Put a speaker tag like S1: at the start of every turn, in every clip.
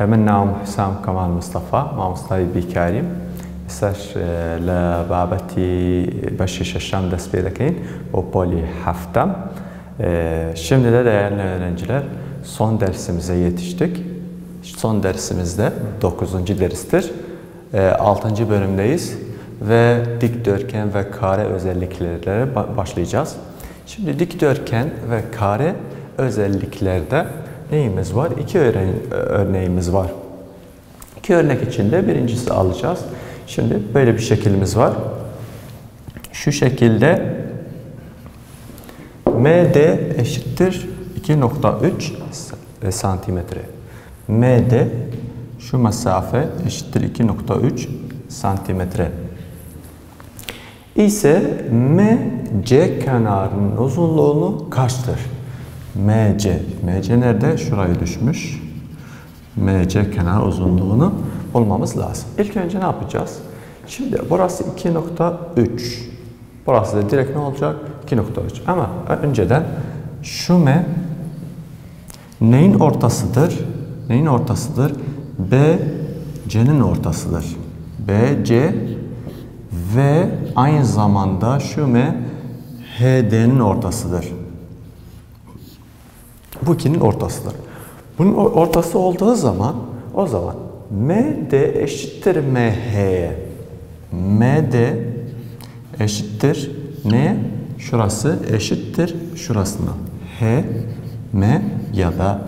S1: من ناوم حسام كمال مصطفى مامۆستای بیکاریم ئێستاش لە بابەتی بەشی شەشەم دەست پێ دەکەین بۆ پۆلی هەفتەم. Şimdi de değerli öğrenciler son dersimize yetiştik. Son dersimizde 9. derstir. 6. bölümdeyiz ve dikdörtgen ve kare özellikleriyle başlayacağız. Şimdi dikdörtgen ve kare özelliklerde neyimiz var? İki örneğimiz var. İki örnek içinde birincisi alacağız. Şimdi böyle bir şeklimiz var. Şu şekilde MD eşittir 2.3 santimetre. MD şu mesafe eşittir 2.3 santimetre. İse MC kenarının uzunluğunu kaçtır? MC nerede? Şuraya düşmüş. MC kenar uzunluğunu bulmamız lazım. İlk önce ne yapacağız? Şimdi burası 2.3. Burası da direkt ne olacak? 2.3. Ama önceden şu M neyin ortasıdır? Neyin ortasıdır? BC'nin ortasıdır. BC ve aynı zamanda şu M HD'nin ortasıdır. Bu ikinin ortasıdır. Bunun ortası olduğu zaman o zaman MD eşittir MH'ye. MD eşittir ne? Şurası eşittir şurasına. M ya da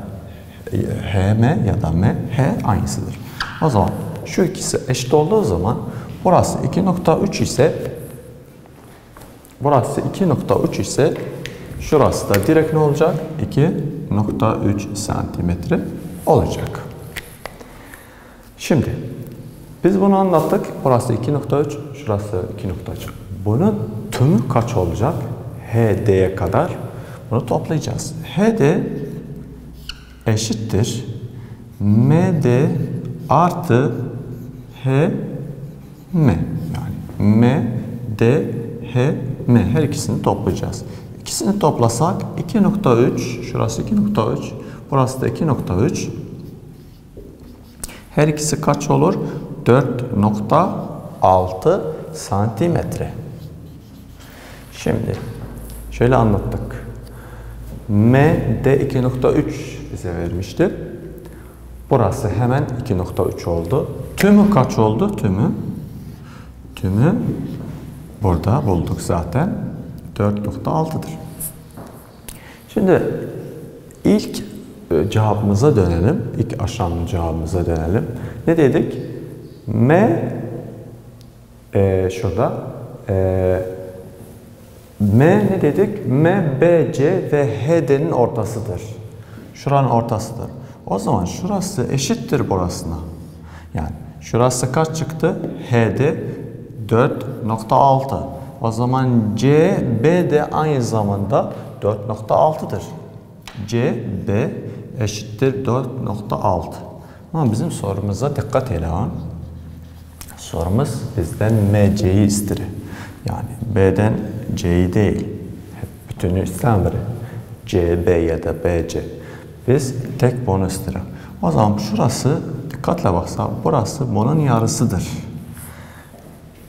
S1: M H aynısıdır. O zaman şu ikisi eşit olduğu zaman burası 2.3 ise burası 2.3 ise şurası da direkt ne olacak? 2.3 santimetre olacak. Şimdi biz bunu anlattık. Burası 2.3, şurası 2.3. Bunun tümü kaç olacak? HD'ye kadar bunu toplayacağız. HD eşittir MD artı HM. Yani MD HM her ikisini toplayacağız. İkisini toplasak 2.3, şurası 2.3, burası da 2.3. Her ikisi kaç olur? 4.6 santimetre. Şimdi şöyle anlattık. MD 2.3 bize vermişti. Burası hemen 2.3 oldu. Tümü kaç oldu? Tümü burada bulduk zaten. 4.6'dır. Şimdi ilk cevabımıza dönelim. İlk aşağının cevabımıza dönelim. Ne dedik? Şurada M ne dedik? M, B, C ve HD'nin ortasıdır. Şuranın ortasıdır. O zaman şurası eşittir burasına. Yani şurası kaç çıktı? HD 4.6. O zaman C, B de aynı zamanda 4.6'dır. C, B eşittir 4.6. Ama bizim sorumuza dikkat edelim. Sorumuz bizden MC'yi ister. Yani B'den C'yi değil. Hep bütünü istemiyor. C, B ya da BC. Biz tek bunu isteriz. O zaman şurası dikkatle baksa burası bunun yarısıdır.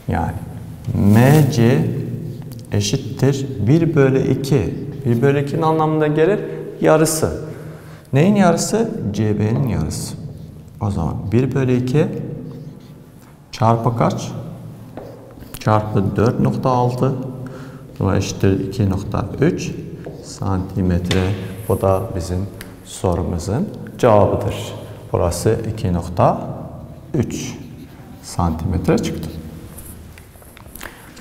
S1: Yani MC eşittir 1 bölü 2. 1 bölü 2'nin anlamına gelir yarısı. Neyin yarısı? CB'nin yarısı. O zaman 1 bölü 2 çarpı kaç? Çarpı 4.6 bu eşittir 2.3 santimetre. Bu da bizim sorumuzun cevabıdır. Burası 2.3 santimetre çıktı.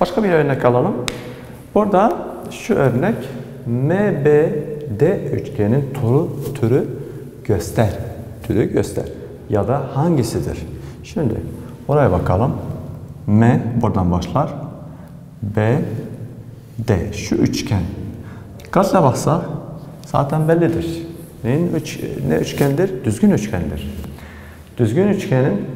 S1: Başka bir örnek alalım. Burada şu örnek MBD üçgenin türü göster. Türü göster. Ya da hangisidir? Şimdi oraya bakalım. M buradan başlar. B, D. Şu üçgen. Dikkatle baksak zaten bellidir. Ne üçgendir? Düzgün üçgendir. Düzgün üçgenin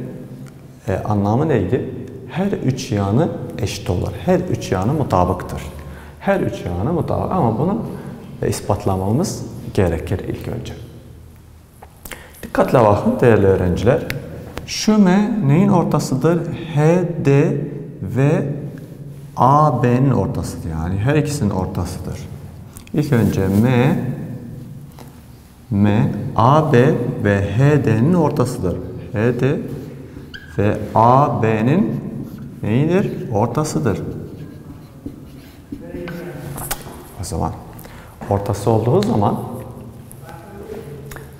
S1: anlamı neydi? Her üç yanı eşit olur. Her üç yanı mutabıktır. Her üç yanı mutabık ama bunu ispatlamamız gerekir ilk önce. Dikkatle bakın değerli öğrenciler. Şu M neyin ortasıdır? HD ve AB'nin ortasıdır. Yani her ikisinin ortasıdır. İlk önce M, AB ve HD'nin ortasıdır. HD ve AB'nin neyidir? Ortasıdır. O zaman ortası olduğu zaman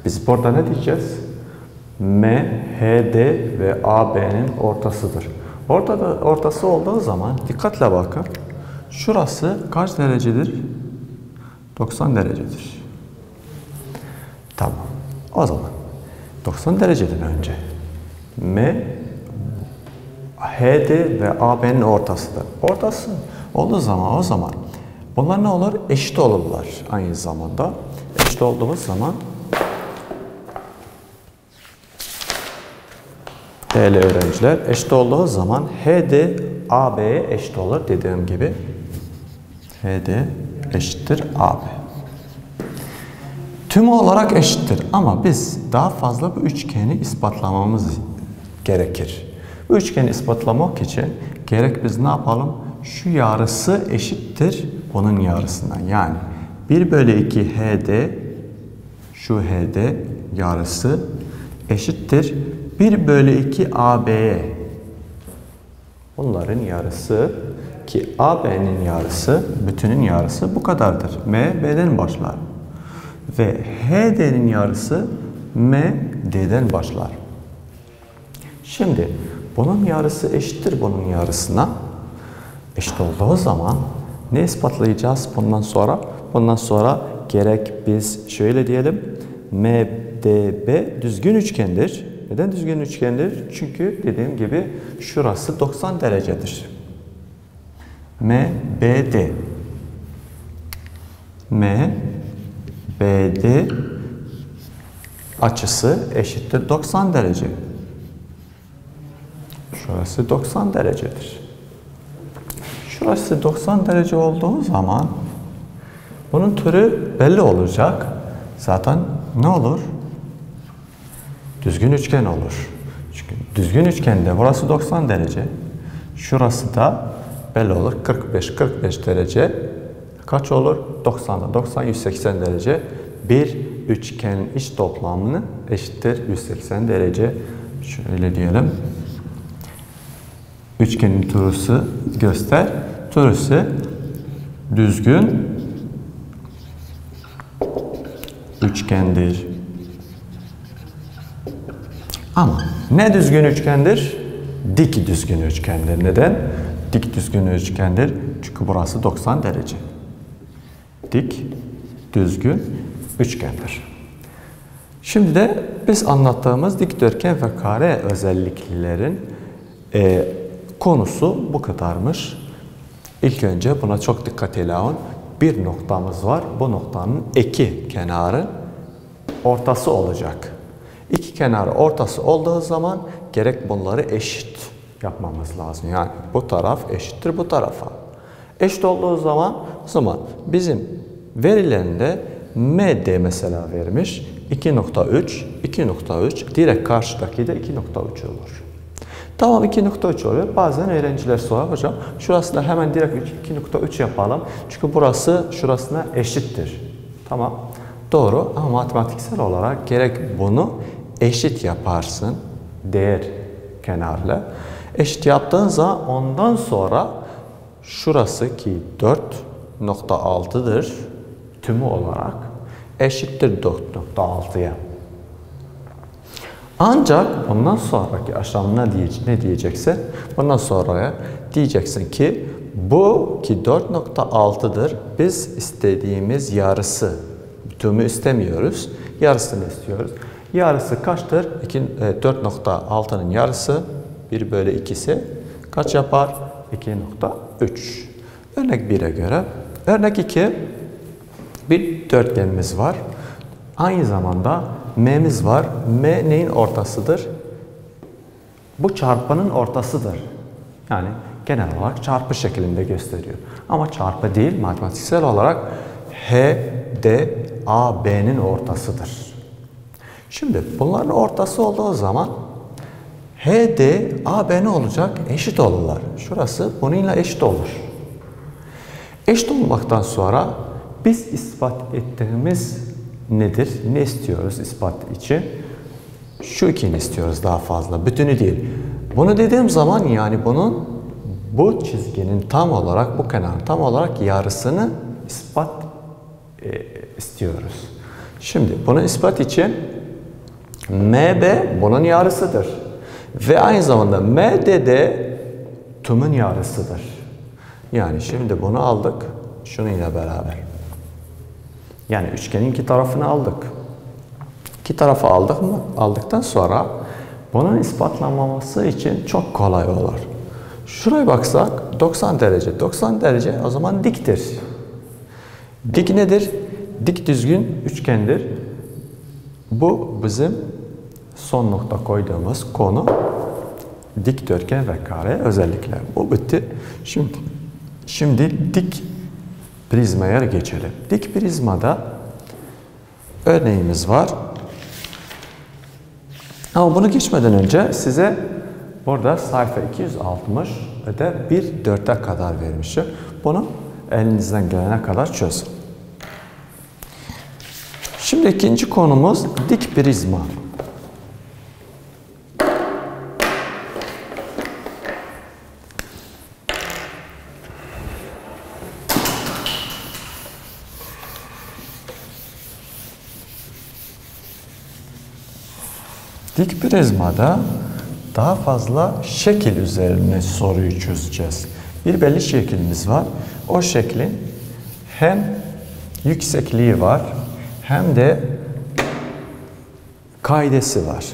S1: biz burada ne diyeceğiz? M, HD ve AB'nin ortasıdır. Ortası olduğu zaman dikkatle bakın. Şurası kaç derecedir? 90 derecedir. Tamam. O zaman 90 dereceden önce M, HD ve AB'nin ortasıdır. Ortası olduğu zaman o zaman bunlar ne olur? Eşit olurlar aynı zamanda. Eşit olduğumuz zaman değerli öğrenciler, eşit olduğu zaman HD AB'ye eşit olur dediğim gibi. HD eşittir AB. Tümü olarak eşittir ama biz daha fazla bu üçgeni ispatlamamız gerekir. Bu üçgeni ispatlamak için gerek biz ne yapalım? Şu yarısı eşittir bunun yarısından. Yani 1/2 HD, şu HD yarısı eşittir 1/2 AB'ye. Bunların yarısı ki AB'nin yarısı, bütünün yarısı bu kadardır. M, B'den başlar. Ve HD'nin yarısı M, D'den başlar. Şimdi bunun yarısı eşittir bunun yarısına. Eşit olduğu zaman ne ispatlayacağız bundan sonra? Bundan sonra gerek biz şöyle diyelim. MDB düzgün üçgendir. Neden düzgün üçgendir? Çünkü dediğim gibi şurası 90 derecedir. MBD açısı eşittir 90 derece. Şurası 90 derecedir. Şurası 90 derece olduğu zaman bunun türü belli olacak. Zaten ne olur? Düzgün üçgen olur. Çünkü düzgün üçgende burası 90 derece. Şurası da belli olur. 45 derece. Kaç olur? 90'da 90 180 derece. Bir üçgenin iç toplamını eşittir 180 derece. Şöyle diyelim. Üçgenin türüsü göster. Türüsü düzgün üçgendir. Ama ne düzgün üçgendir? Dik düzgün üçgendir. Neden? Dik düzgün üçgendir. Çünkü burası 90 derece. Dik düzgün üçgendir. Şimdi de biz anlattığımız dikdörtgen ve kare özelliklerin konusu bu kadarmış. İlk önce buna çok dikkat alın. Bir noktamız var. Bu noktanın iki kenarı ortası olacak. İki kenarı ortası olduğu zaman gerek bunları eşit yapmamız lazım. Yani bu taraf eşittir bu tarafa. Eşit olduğu zaman o zaman bizim verilerinde MD mesela vermiş 2.3 direkt karşıdaki de 2.3 olur. Tamam 2.3 oluyor. Bazen öğrenciler sorar hocam şurası da hemen direkt 2.3 yapalım. Çünkü burası şurasına eşittir. Tamam. Doğru ama matematiksel olarak gerek bunu eşit yaparsın değer kenarla. Eşit yaptığın zaman ondan sonra şurası ki 4.6'dır tümü olarak eşittir 4.6'ya. Ancak bundan sonraki aşamına ne diyeceksin? Bundan sonra diyeceksin ki bu ki 4.6'dır. Biz istediğimiz yarısı. Tümü istemiyoruz. Yarısını istiyoruz. Yarısı kaçtır? 4.6'nın yarısı 1/2'si kaç yapar? 2.3. Örnek 1'e göre. Örnek 2 bir dörtgenimiz var. Aynı zamanda M'miz var. M neyin ortasıdır? Bu çarpanın ortasıdır. Yani genel olarak çarpı şeklinde gösteriyor. Ama çarpı değil, matematiksel olarak HD AB'nin ortasıdır. Şimdi bunların ortası olduğu zaman HD, AB ne olacak? Eşit olurlar. Şurası bununla eşit olur. Eşit olmaktan sonra biz ispat ettiğimiz nedir? Ne istiyoruz ispat için? Şu ikini istiyoruz daha fazla. Bütünü değil. Bunu dediğim zaman yani bu çizginin tam olarak, bu kenarın tam olarak yarısını ispat istiyoruz. Şimdi bunu ispat için MB bunun yarısıdır. Ve aynı zamanda MD de tümün yarısıdır. Yani şimdi bunu aldık. Şununla beraber. Yani üçgenin iki tarafını aldık. İki tarafı aldık mı? Aldıktan sonra bunun ispatlanmaması için çok kolay olur. Şuraya baksak 90 derece. 90 derece o zaman diktir. Dik nedir? Dik düzgün üçgendir. Bu bizim son nokta koyduğumuz konu dikdörtgen ve kare özellikler. Bu bitti. Şimdi dik prizmaya geçelim. Dik prizmada örneğimiz var. Ama bunu geçmeden önce size burada sayfa 260 ve de 1/4'e kadar vermişim. Bunu elinizden gelene kadar çözün. Şimdi ikinci konumuz dik prizma. Dik prizmada daha fazla şekil üzerine soruyu çözeceğiz. Bir belli şeklimiz var. O şeklin hem yüksekliği var hem de kaidesi var.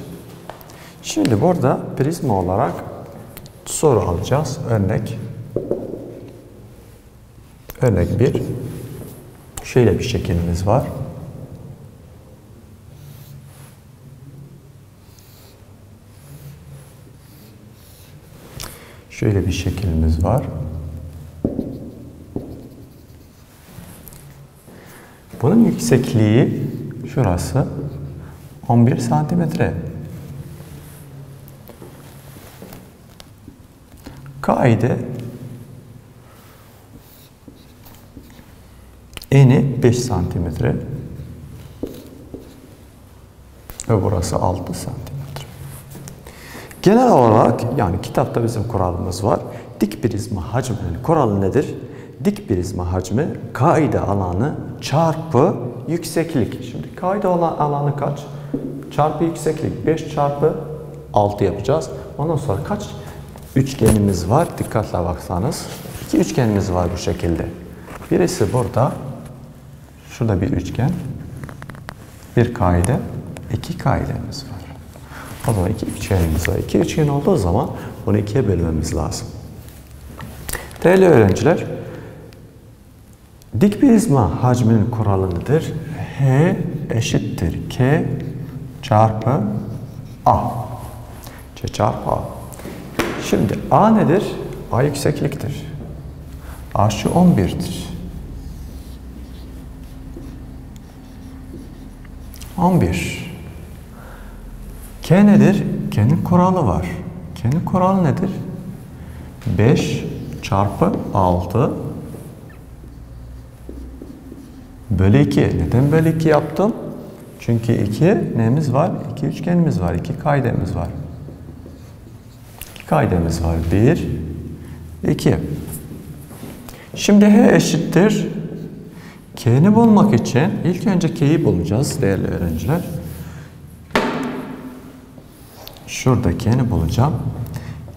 S1: Şimdi burada prizma olarak soru alacağız. Örnek 1. Şöyle bir şeklimiz var. Şöyle bir şeklimiz var. Bunun yüksekliği şurası 11 santimetre. Kaide eni 5 santimetre ve burası 6 santimetre. Genel olarak yani kitapta bizim kuralımız var. Dik prizma hacminin kuralı nedir? Dik prizma hacmi kaide alanı çarpı yükseklik. Şimdi kaide alanı kaç? Çarpı yükseklik 5 çarpı 6 yapacağız. Ondan sonra kaç üçgenimiz var? Dikkatle baksanız. 2 üçgenimiz var bu şekilde. Birisi burada. Şurada bir üçgen. Bir kaide. 2 kaidemiz var. O zaman 2 üçgenimiz var. 2 üçgen olduğu zaman bunu 2'ye bölmemiz lazım. Değerli öğrenciler, dik prizma hacminin kuralı nedir? H eşittir K çarpı A. C çarpı A. Şimdi A nedir? A yüksekliktir. A şu 11'dir. 11. K nedir? K'nin kuralı var. K'nin kuralı nedir? 5 çarpı 6 bölü 2. Neden bölü 2 yaptım? Çünkü 2 neyimiz var? 2 üçgenimiz var. 2 kaidemiz var. 2 kaidemiz var. 1, 2. Şimdi H eşittir. K'ni bulmak için ilk önce K'yi bulacağız değerli öğrenciler. Şurada K'ni bulacağım.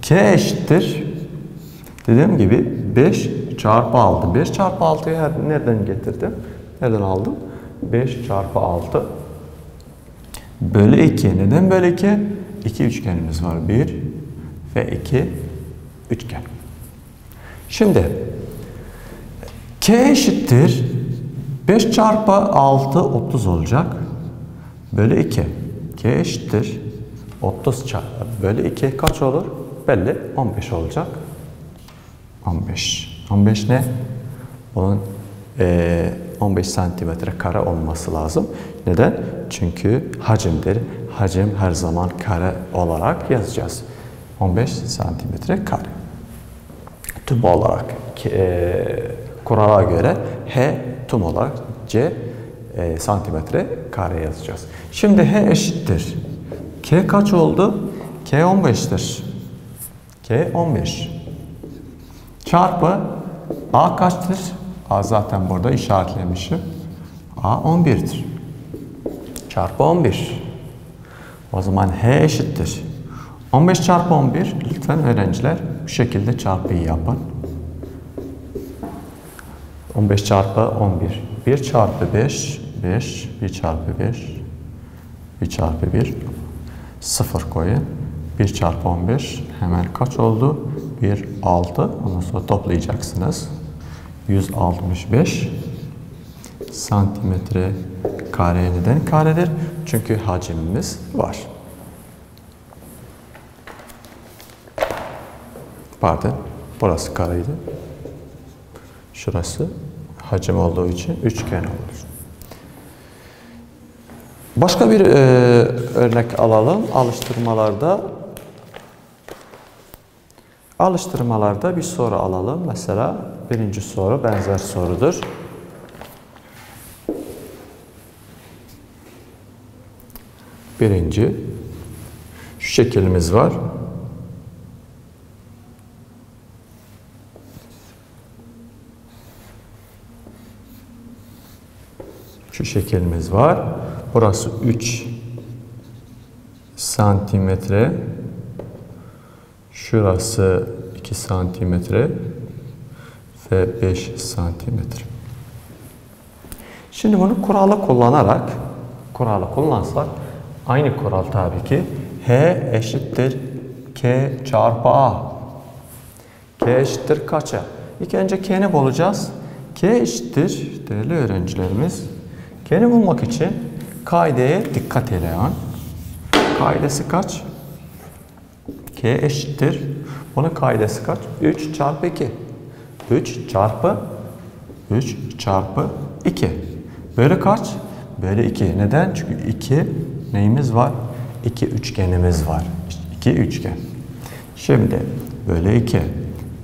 S1: K eşittir. Dediğim gibi 5 çarpı 6. 5 çarpı 6'yı nereden getirdim? Nereden aldım? 5 çarpı 6 bölü 2. Neden bölü 2? 2 üçgenimiz var. 1 ve 2 üçgen. Şimdi K eşittir. 5 çarpı 6 30 olacak. Bölü 2. K eşittir. 30 çarpı bölü 2 kaç olur? Belli. 15 olacak. 15. 15 ne? Bunun 15 santimetre kare olması lazım. Neden? Çünkü hacimdir. Hacim her zaman kare olarak yazacağız. 15 santimetre kare. Tüm olarak kurala göre H tüm olarak C santimetre kare yazacağız. Şimdi H eşittir. K kaç oldu? K 15'tir. K 15. Çarpı A kaçtır? A zaten burada işaretlemişim. A 11'dir. Çarpı 11. O zaman H eşittir. 15 çarpı 11. Lütfen öğrenciler bu şekilde çarpıyı yapın. 15 çarpı 11. 1 çarpı 5. 5. 1 çarpı 5. 1 çarpı 1. 0 koyun. 1 çarpı 15. Hemen kaç oldu? 1, 6. Ondan sonra toplayacaksınız. 165 santimetre kare. Neden karedir? Çünkü hacimimiz var. Pardon. Burası kareydi. Şurası hacim olduğu için üçgen olur. Başka bir örnek alalım. Alıştırmalarda bir soru alalım. Mesela birinci soru benzer sorudur. Birinci. Şu şeklimiz var. Şu şeklimiz var. Burası 3 santimetre. Şurası 2 santimetre ve 5 santimetre. Şimdi bunu kuralı kullansak aynı kural tabii ki H eşittir K çarpı A. K eşittir kaça? İlk önce K'ni bulacağız. K eşittir değerli öğrencilerimiz. K'ni bulmak için kaideye dikkat edin. Kaidesi kaç? K eşittir. Bunun kaidesi kaç? 3 çarpı 2. 3 çarpı 2. Böyle kaç? Böyle 2. Neden? Çünkü 2 neyimiz var? 2 üçgenimiz var. 2 üçgen. Şimdi böyle 2.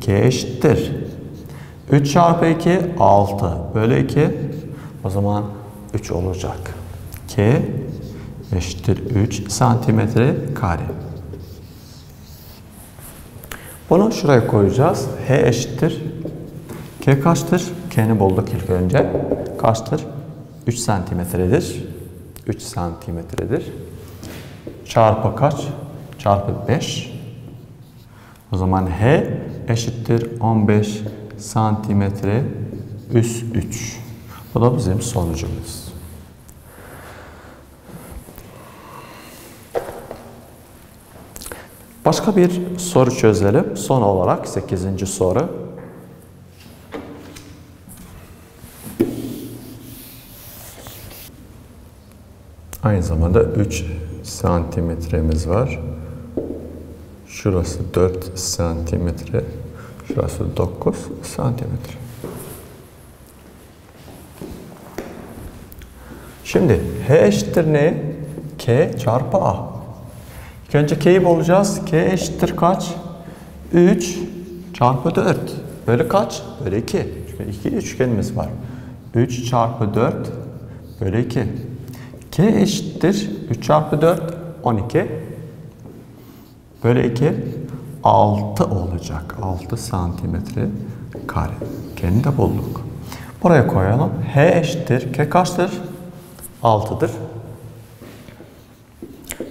S1: K eşittir. 3 çarpı 2 6. Böyle 2. O zaman 3 olacak. K eşittir 3 santimetre kare. Bunu şuraya koyacağız. H eşittir. K kaçtır? K'ni bulduk ilk önce. Kaçtır? 3 santimetredir. 3 santimetredir. Çarpı kaç? Çarpı 5. O zaman H eşittir 15 santimetre üs 3. Bu da bizim sonucumuz. Başka bir soru çözelim. Son olarak 8. soru. Aynı zamanda 3 santimetremiz var. Şurası 4 santimetre. Şurası 9 santimetre. Şimdi H eşittir ne? K çarpı A. İlk önce K'yi bulacağız. K eşittir kaç? 3 çarpı 4. Böyle kaç? Böyle 2. Çünkü 2 üçgenimiz var. 3 çarpı 4 böyle 2. K eşittir 3 çarpı 4 12. Böyle 2 6 olacak. 6 santimetre kare. K'ni de bulduk. Buraya koyalım. H eşittir. K kaçtır? 6'dır.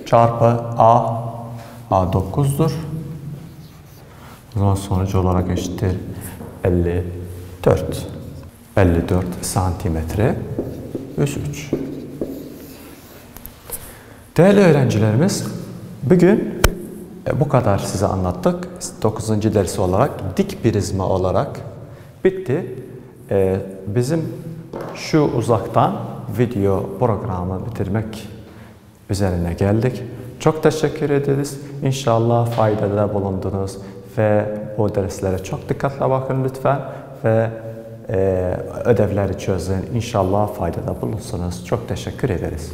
S1: Çarpı A. A 9'dur. O zaman sonuç olarak eşittir 54. 54 santimetre üs 3. Değerli öğrencilerimiz, bugün bu kadar size anlattık. 9. dersi olarak dik prizma olarak bitti. Bizim şu uzaktan video programı bitirmek üzerine geldik. Çok teşekkür ederiz. İnşallah faydada bulundunuz ve bu derslere çok dikkatle bakın lütfen ve ödevleri çözün. İnşallah faydada bulunsunuz. Çok teşekkür ederiz.